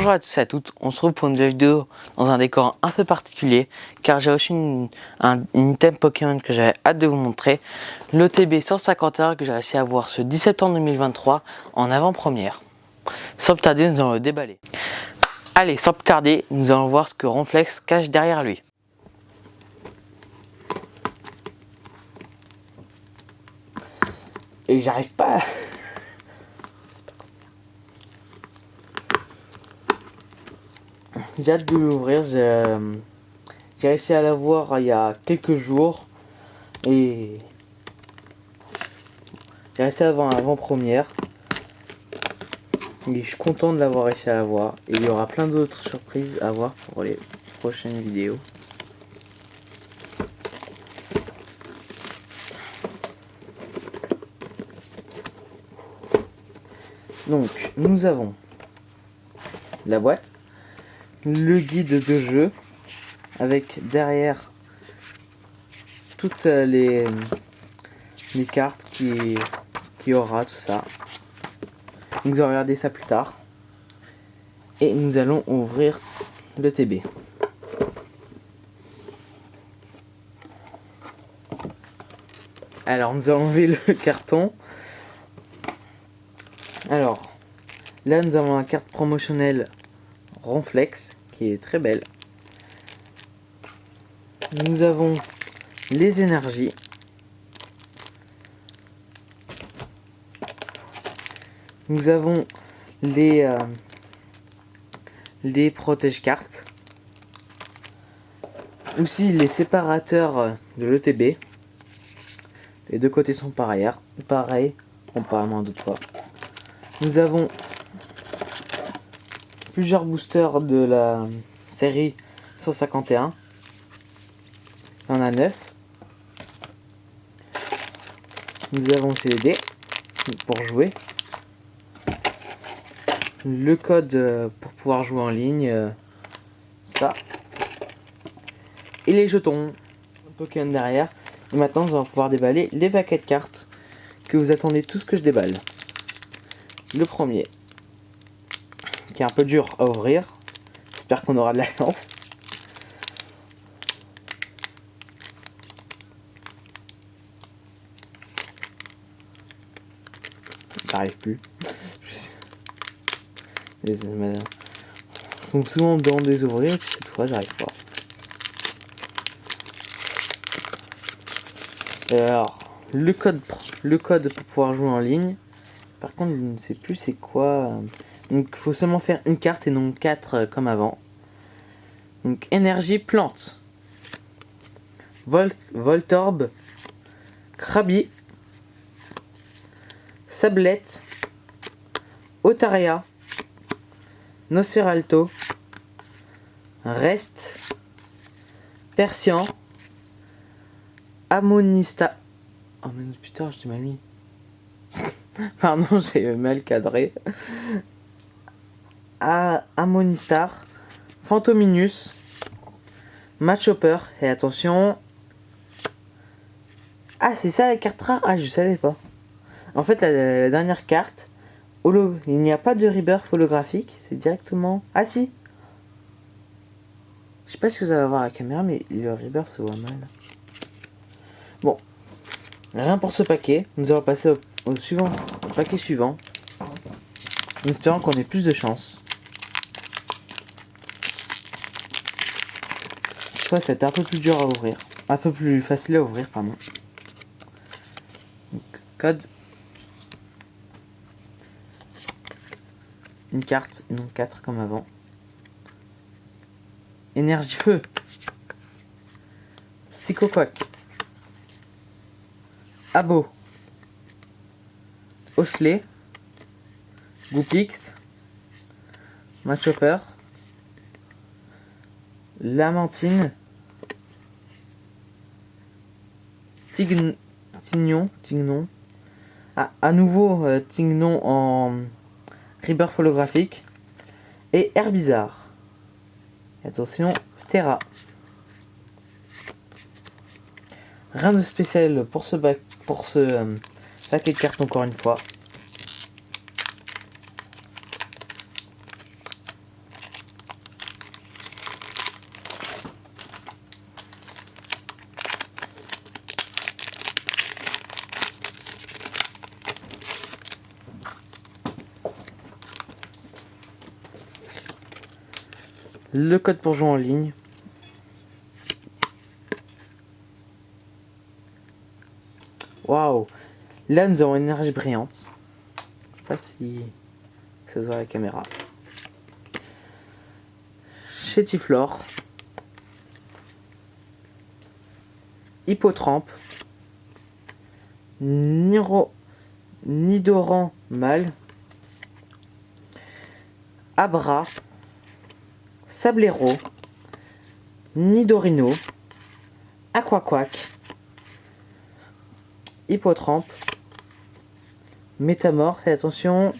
Bonjour à tous et à toutes, on se retrouve pour une nouvelle vidéo dans un décor un peu particulier car j'ai reçu une item Pokémon que j'avais hâte de vous montrer, l'OTB 151 que j'ai réussi à avoir ce 10 septembre 2023 en avant-première. Sans plus tarder, nous allons le déballer. Allez, sans plus tarder, nous allons voir ce que Ronflex cache derrière lui. Et j'arrive pas. J'ai hâte de l'ouvrir, j'ai réussi à l'avoir il y a quelques jours et j'ai réussi à l'avoir en avant-première et je suis content de l'avoir réussi à l'avoir et il y aura plein d'autres surprises à voir pour les prochaines vidéos. Donc nous avons la boîte, le guide de jeu avec derrière toutes les cartes qui aura, tout ça. Nous allons regarder ça plus tard et nous allons ouvrir le TB. Alors nous allons enlever le carton. Alors là nous avons la carte promotionnelle Ronflex qui est très belle. Nous avons les énergies. Nous avons les protège-cartes. Aussi les séparateurs de l'ETB. Les deux côtés sont pareil, on parle moins d'autres fois. Nous avons plusieurs boosters de la série 151. Il y en a 9. Nous avons ces dés pour jouer. Le code pour pouvoir jouer en ligne. Ça. Et les jetons Pokémon derrière. Et maintenant, nous allons pouvoir déballer les paquets de cartes que vous attendez tous que je déballe. Le premier, qui est un peu dur à ouvrir. J'espère qu'on aura de la chance. J'arrive plus. Souvent on me demande de les ouvrir, et puis cette fois j'arrive pas. Alors, le code pour pouvoir jouer en ligne. Par contre, je ne sais plus c'est quoi. Donc, il faut seulement faire une carte et non 4 comme avant. Donc, énergie plante. Voltorb. Krabi. Sablette. Otaria. Nosferalto. Rest. Persian. Ammonista. Oh mais putain, je t'ai mal mis. Pardon, j'ai mal cadré. Ammonistar. Phantominus. Matchhopper. Et attention. Ah, c'est ça la carte rare. Ah, je savais pas. En fait, la dernière carte. Il n'y a pas de rebirth holographique. C'est directement. Ah, si. Je sais pas si vous allez voir la caméra, mais le rebirth se voit mal. Bon. Rien pour ce paquet. Nous allons passer au paquet suivant. En espérant qu'on ait plus de chance. Cette fois, ça va être un peu plus dur à ouvrir. Un peu plus facile à ouvrir, pardon. Donc, code. Une carte, et non 4 comme avant. Énergie feu. Psychoquack. Abo. Oshley. Goupix. Matchhopper. Lamentine. Tignon. À nouveau Tignon en rebirth holographique. Et Herbizarre. Attention, Terra. Rien de spécial pour ce paquet de cartes encore une fois. le code pour jouer en ligne. Waouh! Là, nous avons une énergie brillante. Je sais pas si ça se voit à la caméra. Chétiflore. Hippotrampe. Nidoran mâle. Abra. Sablero. Nidorino. Aquaquack. Hippotrampe. Métamorphe, et attention,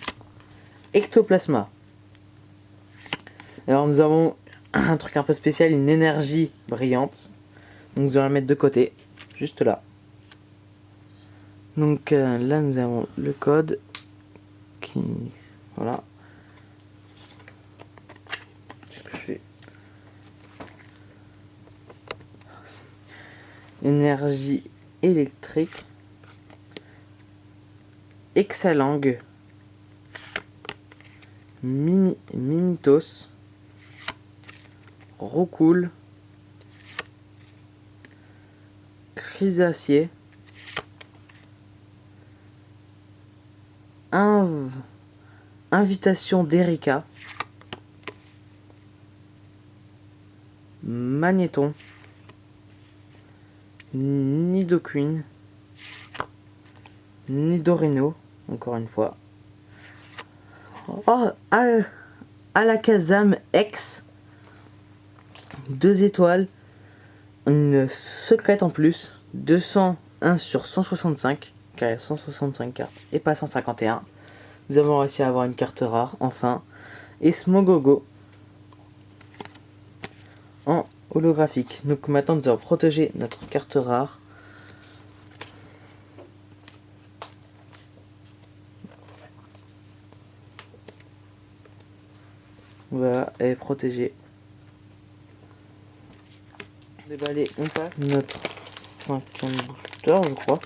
Ectoplasma. Alors nous avons un truc un peu spécial, une énergie brillante. Donc nous allons la mettre de côté, juste là. Donc là nous avons le code qui... Voilà. Qu'est-ce que je fais? Énergie électrique. Exalang. Mimitos. Roucoule. Chrysacier. Invitation d'Erika. Magnéton. Nidoqueen. Nidorino, encore une fois. Oh, Alakazam X. 2 étoiles. Une secrète en plus. 201 sur 165. Car il y a 165 cartes et pas 151. Nous avons réussi à avoir une carte rare, enfin. Et Smogogo. En holographique. Donc maintenant nous allons protéger notre carte rare. Voilà, elle est protégée. Déballer un pack. Notre 5e booster, je crois.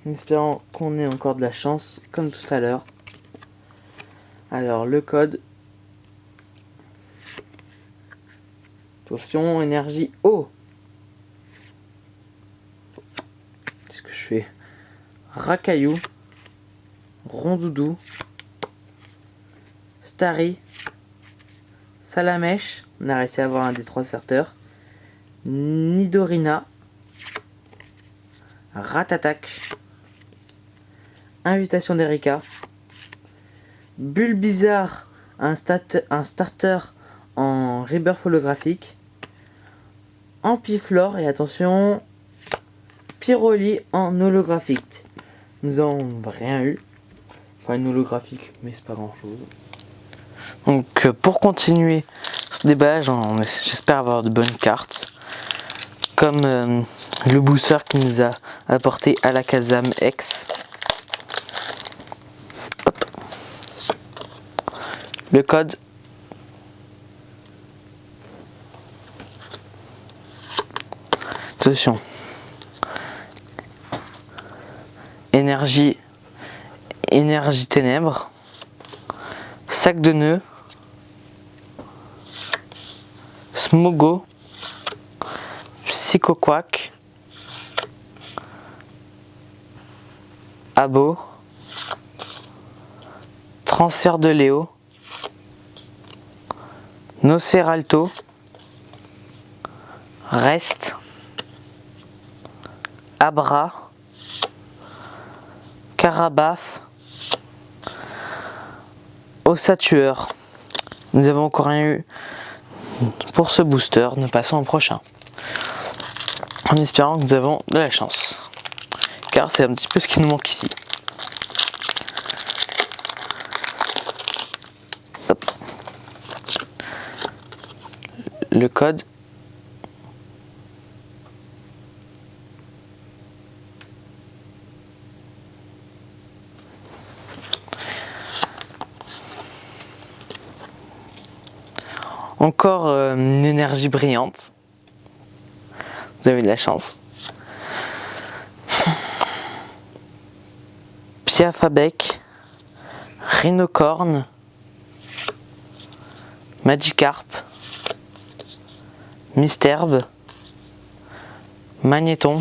En espérant qu'on ait encore de la chance, comme tout à l'heure. Alors, le code. Attention, énergie eau. Qu'est-ce que je fais? Racaillou. Rondoudou. Starry. Salamèche. On a réussi à avoir un des 3 starters. Nidorina. Ratatak. Invitation d'Erika. Bulbizarre. Un starter en rebirth holographique. Ampiflore. Et attention. Pyroli en holographique. Nous n'avons rien eu. Enfin, une holographique, mais c'est pas grand chose. Donc, pour continuer ce débat, j'espère avoir de bonnes cartes. Comme le booster qui nous a apporté Alakazam X. Hop. Le code. Attention. Énergie ténèbres. Sac de nœuds. Smogo. Psychoquack. Abo. Transfert de Léo. Nosferalto. Reste. Abra. Carabaf. Ossatueur. Nous avons encore rien eu pour ce booster. Nous passons au prochain. En espérant que nous avons de la chance. Car c'est un petit peu ce qui nous manque ici. Hop. Le code. Encore une énergie brillante. Vous avez de la chance. Piafabec. Rhinocorne. Magikarp, Mistelb, Magnéton,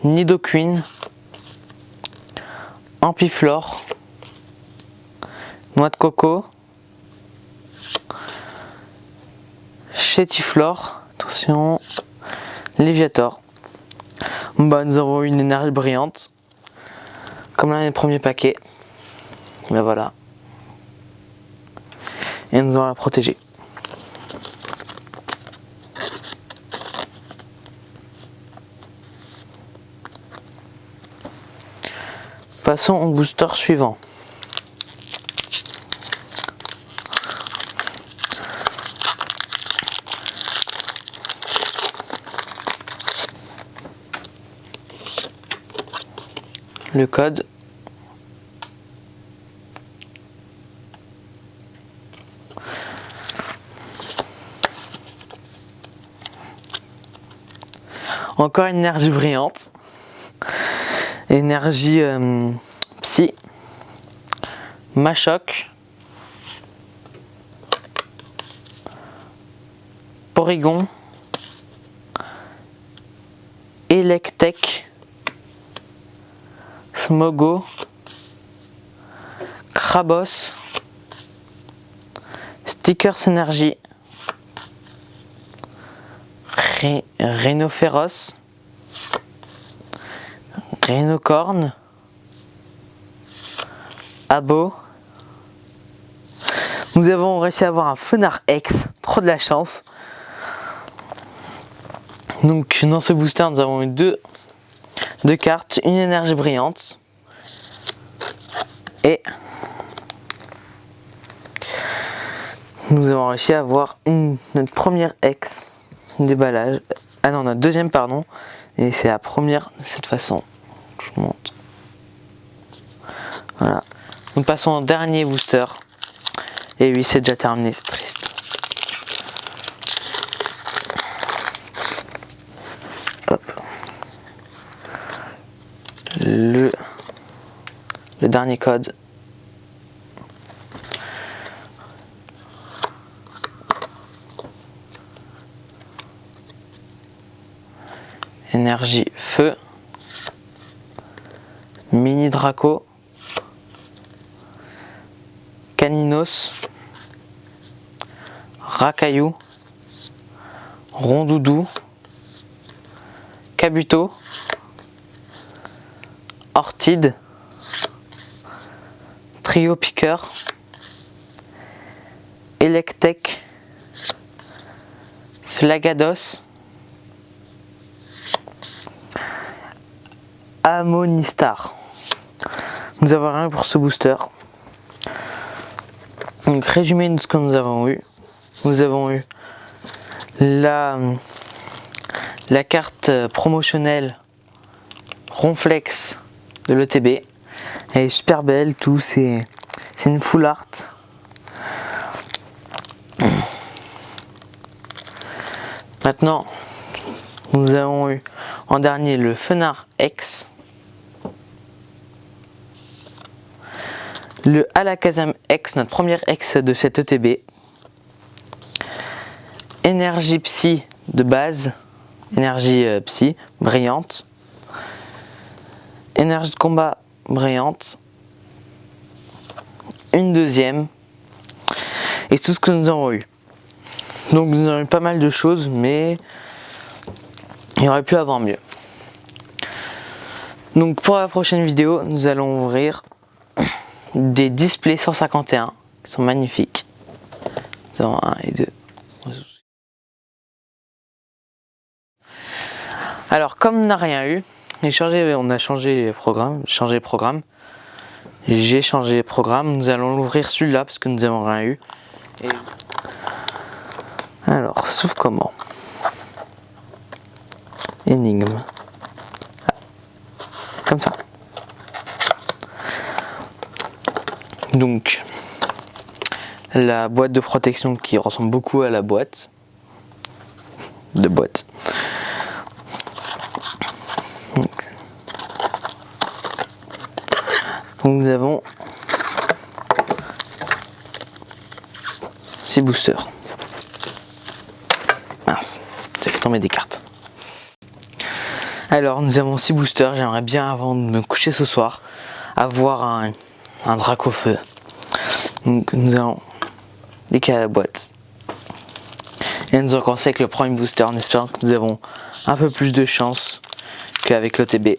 Nidoqueen, Ampiflore, Noix de coco, Chétiflore, attention, Léviator. Bah, nous avons une énergie brillante, comme l'un des premiers paquets. Ben voilà. Et nous allons la protéger. Passons au booster suivant. Le code. Encore une énergie brillante. Énergie psy. Machoc. Porygon. Electek. Smogo. Krabos. Stickers Energy. Rhinophéros. Rhinocorn. Abo. Nous avons réussi à avoir un Fenard X, trop de la chance. Donc dans ce booster nous avons eu deux cartes, une énergie brillante et nous avons réussi à avoir notre première X déballage. Ah non, notre deuxième pardon, et c'est la première de cette façon. Je vous montre. Voilà. Nous passons au dernier booster. Et oui, c'est déjà terminé, c'est triste. Hop. Le dernier code. Énergie feu. Mini Draco. Caninos. Racaillou. Rondoudou. Kabuto. Ortide. Trio Piqueur. Electek. Flagados. Amonistar. Nous avons rien pour ce booster. Donc résumé de ce que nous avons eu. Nous avons eu la carte promotionnelle Ronflex de l'ETB. Elle est super belle, tout, c'est une full art. Maintenant, nous avons eu en dernier le Fenard X. Le Alakazam X, notre première X de cette ETB. Énergie Psy de base. Énergie Psy, brillante. Énergie de combat, brillante. Une deuxième. Et c'est tout ce que nous avons eu. Donc nous avons eu pas mal de choses, mais il aurait pu avoir mieux. Donc pour la prochaine vidéo, nous allons ouvrir des displays 151 qui sont magnifiques. Nous avons 1 et 2. Alors comme on n'a rien eu, on a changé les programmes, j'ai changé les programmes, nous allons l'ouvrir celui-là parce que nous n'avons rien eu. Et... Alors, sauf comment? Énigme. Ah. Comme ça. Donc, la boîte de protection qui ressemble beaucoup à la boîte. Donc nous avons 6 boosters. Mince, j'ai fait tomber des cartes. Alors nous avons 6 boosters. J'aimerais bien, avant de me coucher ce soir, avoir un drac au feu. Donc nous allons décaler la boîte. Et nous allons commencer avec le premier booster en espérant que nous avons un peu plus de chance qu'avec l'OTB.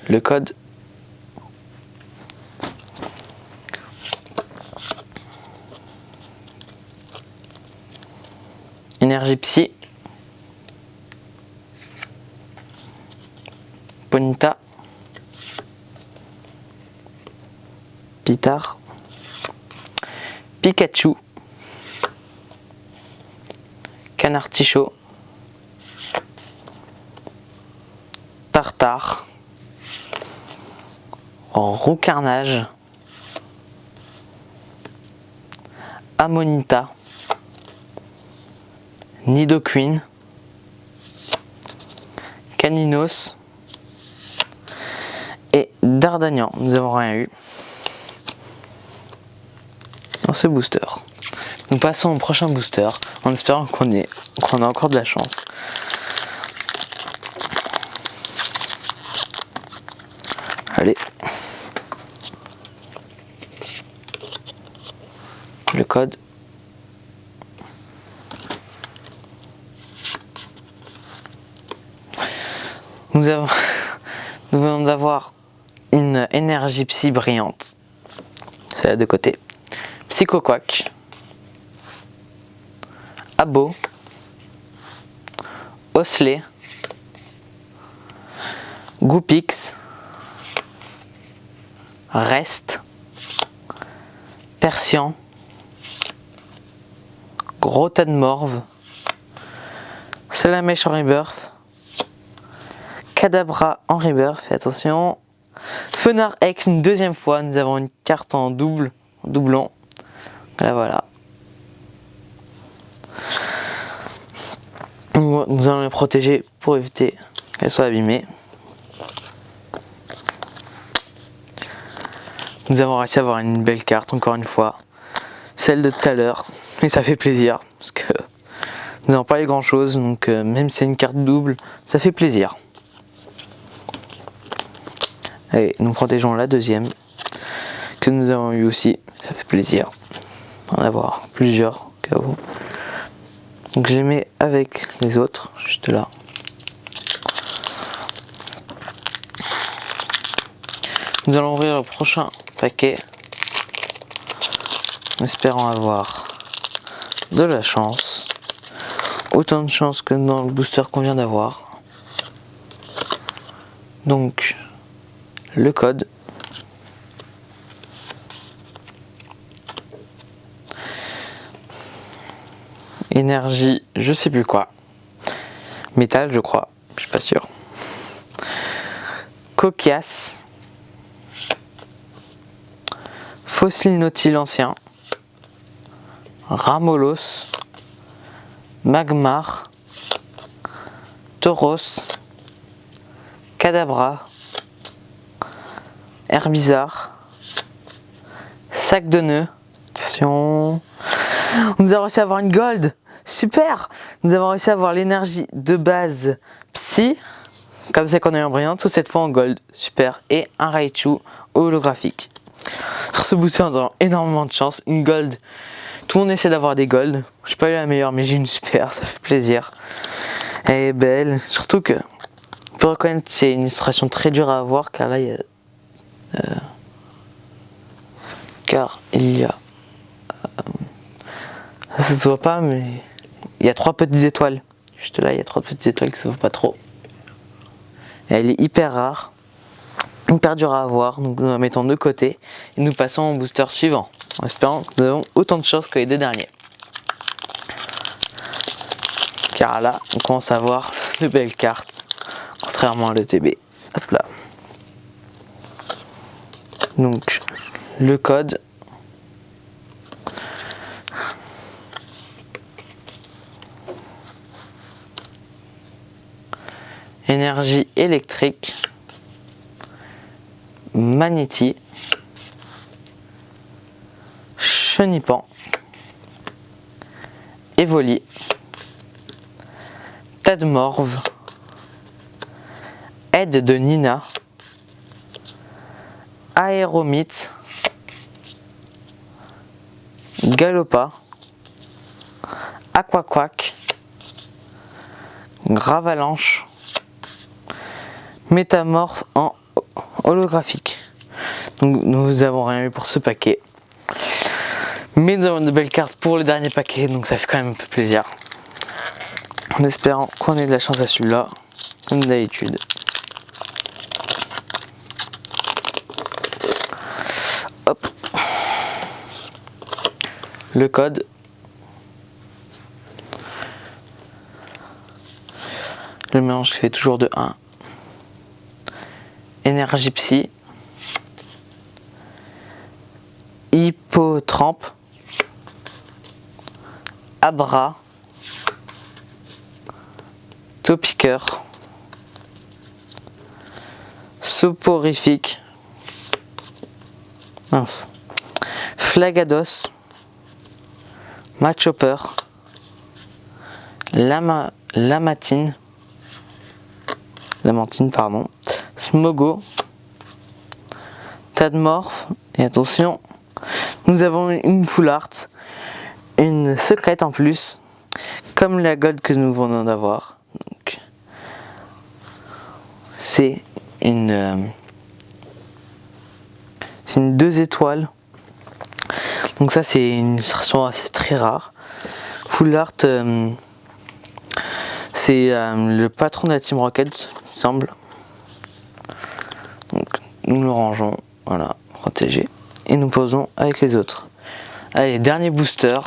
Le code. Énergie Psy. Ponyta. Pitar. Pikachu. Canard Tichot. Tartare. Roucarnage. Amonita. Nidoqueen. Caninos. Et Dardanian. Nous n'avons rien eu dans ce booster. Nous passons au prochain booster en espérant qu'on a encore de la chance. Allez. Le code. Nous venons d'avoir une énergie psy brillante. C'est là de côté. Psychoquack. Abo. Osley. Goupix. Rest. Persian. Gros tas de morve. Salamèche en rebirth. Kadabra en rebirth, fais attention. Fenard X une deuxième fois, nous avons une carte en doublon. Là voilà. Nous allons les protéger pour éviter qu'elles soient abîmées. Nous avons réussi à avoir une belle carte encore une fois. Celle de tout à l'heure. Et ça fait plaisir. Parce que nous n'avons pas eu grand chose. Donc même si c'est une carte double, ça fait plaisir. Allez, nous protégeons la deuxième. Que nous avons eu aussi. Ça fait plaisir d'en avoir plusieurs cas où. Donc je les mets avec les autres. Juste là. Nous allons ouvrir le prochain paquet. En espérant avoir de la chance. Autant de chance que dans le booster qu'on vient d'avoir. Donc, le code. Énergie, je sais plus quoi. Métal, je crois. Je suis pas sûr. Coquias. Fossile Nautile ancien. Ramolos. Magmar. Tauros. Kadabra. Herbizarre. Sac de nœuds. Attention. Nous avons réussi à avoir une gold. Super. Nous avons réussi à avoir l'énergie de base psy. Comme c'est qu'on a eu en brillante. Sauf cette fois en gold. Super. Et un Raichu holographique. Sur ce booster, nous avons énormément de chance. Une gold. Tout le monde essaie d'avoir des golds. Je suis pas eu la meilleure, mais j'ai une super. Ça fait plaisir. Elle est belle. Surtout que on peut reconnaître que c'est une illustration très dure à avoir. Car là, il y a. Ça se voit pas, mais il y a 3 petites étoiles. Juste là, il y a 3 petites étoiles qui se voient pas trop. Et elle est hyper rare. Hyper dur à avoir, donc nous la mettons de côté et nous passons au booster suivant en espérant que nous avons autant de chance que les deux derniers, car là on commence à avoir de belles cartes contrairement à l'ETB. Hop là. Donc le code, Énergie électrique, Magnéti, Chenipan, Evoli, Tadmorve, Aide de Nina, Aéromite, Galopa, Aquaquack, Gravalanche, Métamorphe en holographique. Donc nous avons rien eu pour ce paquet. Mais nous avons de belles cartes pour le dernier paquet, donc ça fait quand même un peu plaisir. En espérant qu'on ait de la chance à celui-là, comme d'habitude. Hop. Le code. Le mélange fait toujours de 1. Énergie Psy. Hippotrampe. Abra. Topiqueur. Soporifique. Mince. Flagados. Machopper. Lamantine, pardon. Smogo. Tadmorph. Et attention, nous avons une full art, une secrète en plus, comme la gold que nous venons d'avoir. C'est une 2 étoiles. Donc ça c'est une version assez très rare. Full art, c'est le patron de la Team Rocket, il semble. Donc nous le rangeons, voilà, protégé. Et nous posons avec les autres. Allez, dernier booster.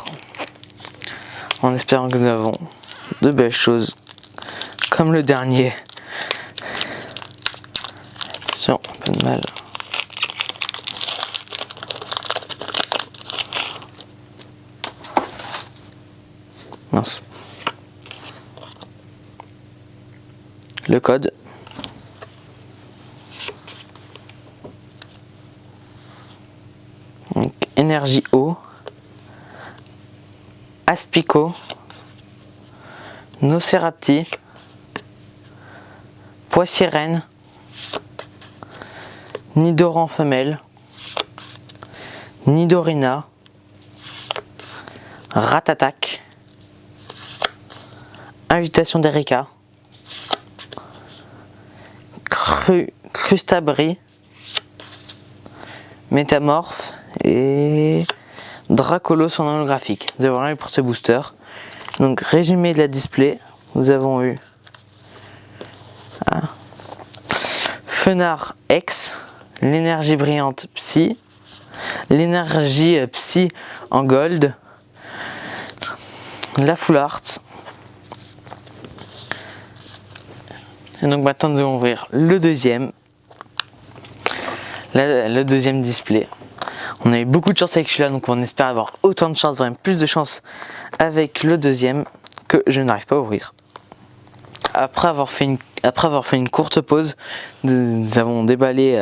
En espérant que nous avons de belles choses. Comme le dernier. Attention, un peu de mal. Mince. Le code. Donc, énergie eau. Aspico. Nocérapti. Poissirène. Nidoran femelle. Nidorina. Ratatac. Invitation d'Erika. Crustabri. Métamorphe et Dracolos en holographique. Nous avons rien eu pour ce booster. Donc résumé de la display, nous avons eu Fenard X, l'énergie brillante Psy, l'énergie Psy en gold, la full art. Et donc maintenant nous allons ouvrir le deuxième. Le deuxième display. On a eu beaucoup de chance avec celui-là, donc on espère avoir autant de chance, vraiment plus de chance avec le deuxième que je n'arrive pas à ouvrir. Après avoir fait une courte pause, nous avons déballé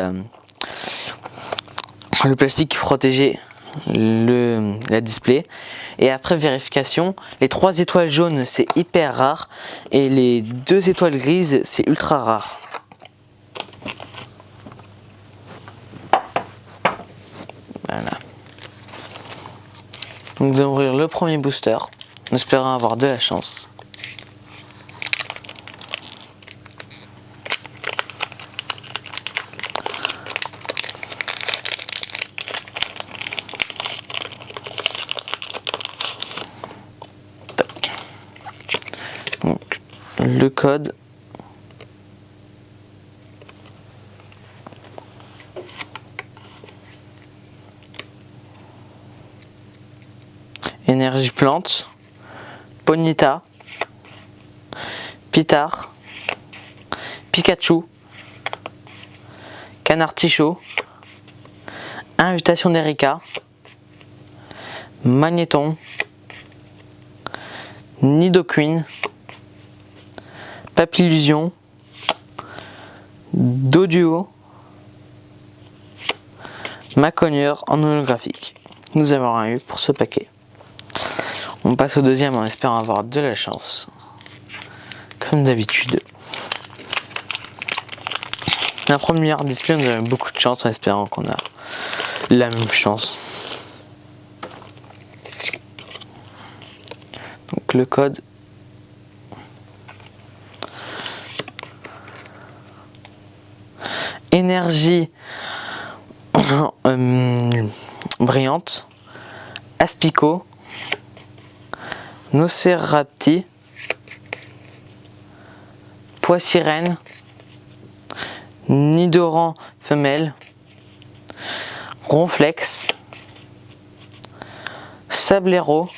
le plastique qui protégeait la display. Et après vérification, les 3 étoiles jaunes c'est hyper rare et les 2 étoiles grises c'est ultra rare. Voilà. Donc nous allons ouvrir le premier booster, en espérant avoir de la chance. Tac. Donc le code. Énergie plante, Ponyta, Pitar, Pikachu, Canartichaud, Invitation d'Erika, Magnéton, Nidoqueen, Papillusion, d'audio, Macogneur en holographique. Nous avons rien eu pour ce paquet. On passe au deuxième en espérant avoir de la chance. Comme d'habitude. La première display, on a eu beaucoup de chance en espérant qu'on a la même chance. Donc le code. Énergie brillante, Aspico, Nocerapti, Poissirène, Nidoran femelle, Ronflex, Sablero,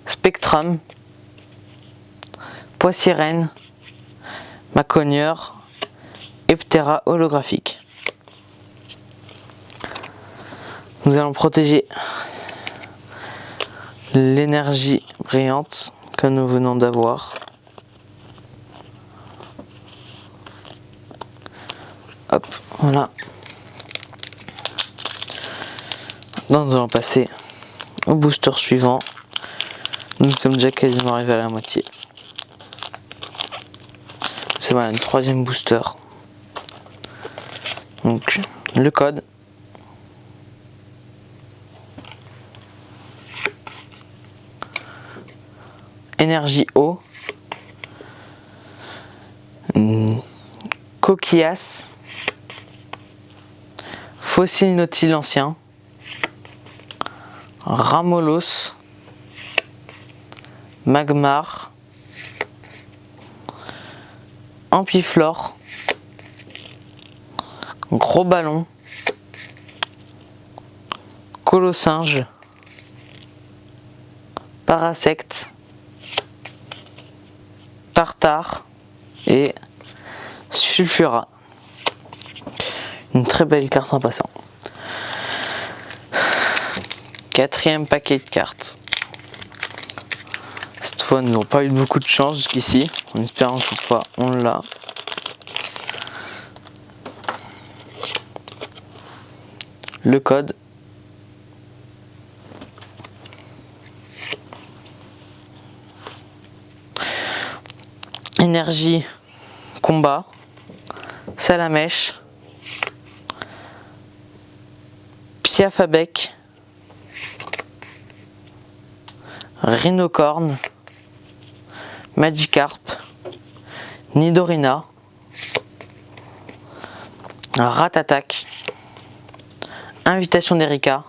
Spectrum, Poissirène, Macogneur, Eptera holographique. Nous allons protéger l'énergie brillante que nous venons d'avoir. Hop, voilà. Maintenant, nous allons passer au booster suivant. Nous sommes déjà quasiment arrivés à la moitié. C'est voilà, une troisième booster. Donc, le code. Énergie eau. Coquillas. Fossile nautile ancien. Ramolos. Magmar. Ampiflore. Gros ballon. Colossinge. Parasect. Tartare et Sulfura. Une très belle carte en passant. Quatrième paquet de cartes. Cette fois, nous n'avons pas eu beaucoup de chance jusqu'ici. En espérant que cette fois, on l'a. Le code. Énergie combat, Salamèche, Piafabec, Rhinocorne, Magikarp, Nidorina, Ratatak, Invitation d'Erika,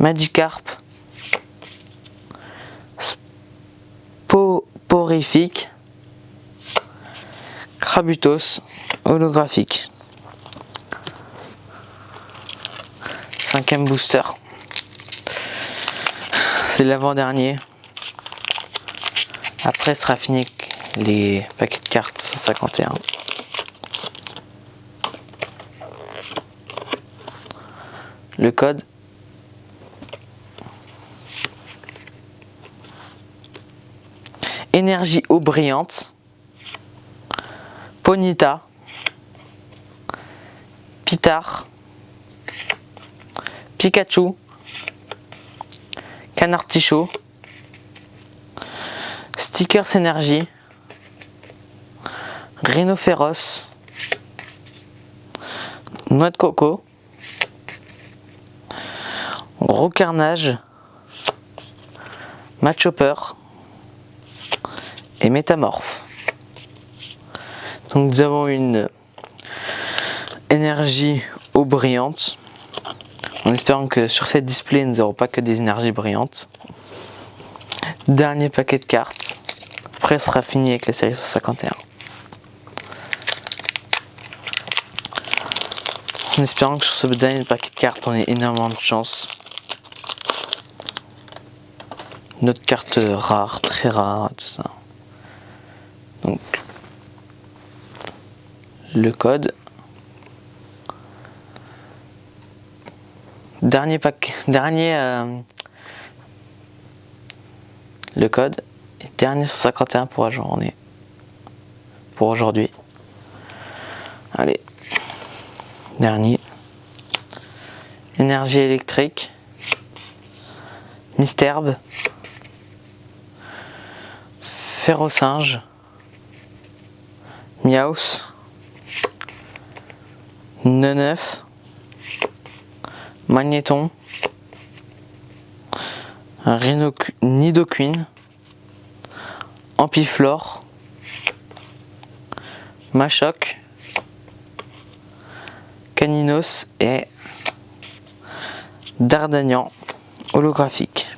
Magikarp, Sporifique, Crabutos holographique. Cinquième booster. C'est l'avant-dernier. Après sera fini avec les paquets de cartes 151. Le code. Énergie eau brillante. Ponyta. Pitar. Pikachu. Canartichaud. Stickers énergie. Rhinophéros. Noix de coco. Gros carnage. Machopper. Et métamorphe. Donc nous avons une énergie eau brillante. En espérant que sur cette display nous n'aurons pas que des énergies brillantes. Dernier paquet de cartes. Après ce sera fini avec la série 151. En espérant que sur ce dernier paquet de cartes on ait énormément de chance. Notre carte rare, très rare, tout ça. Donc le code. Dernier pack, le code et dernier 151 pour la journée. pour aujourd'hui. Allez, dernier. Énergie électrique. Misterbe. Ferrosinge. Miaus. Neneuf. Magnéton. Nidoqueen. Ampiflore. Machoc. Caninos et Dardanian holographique.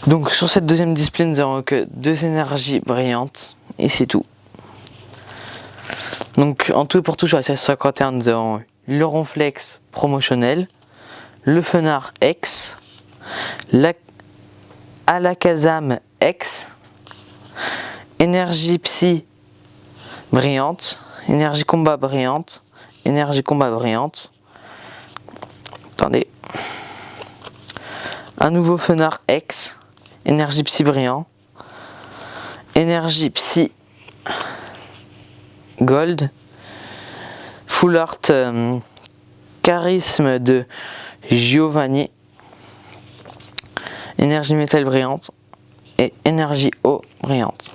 Donc sur cette deuxième display, nous avons que 2 énergies brillantes et c'est tout. Donc en tout et pour tout sur la série 51, nous avons eu le Ronflex promotionnel, le Fenard X, la Alakazam X, énergie psy brillante, énergie combat brillante, énergie combat brillante. Attendez. Un nouveau Fenard X, énergie psy brillant, énergie psy gold, full art charisme de Giovanni, énergie métal brillante et énergie eau brillante.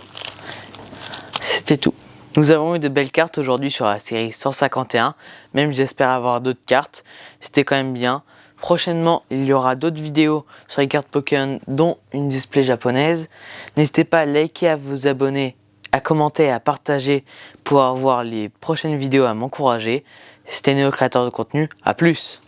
C'était tout. Nous avons eu de belles cartes aujourd'hui sur la série 151, même j'espère avoir d'autres cartes, c'était quand même bien. Prochainement, il y aura d'autres vidéos sur les cartes Pokémon, dont une display japonaise. N'hésitez pas à liker, à vous abonner, à commenter et à partager pour avoir les prochaines vidéos à m'encourager. C'était Néo, créateur de contenu, à plus!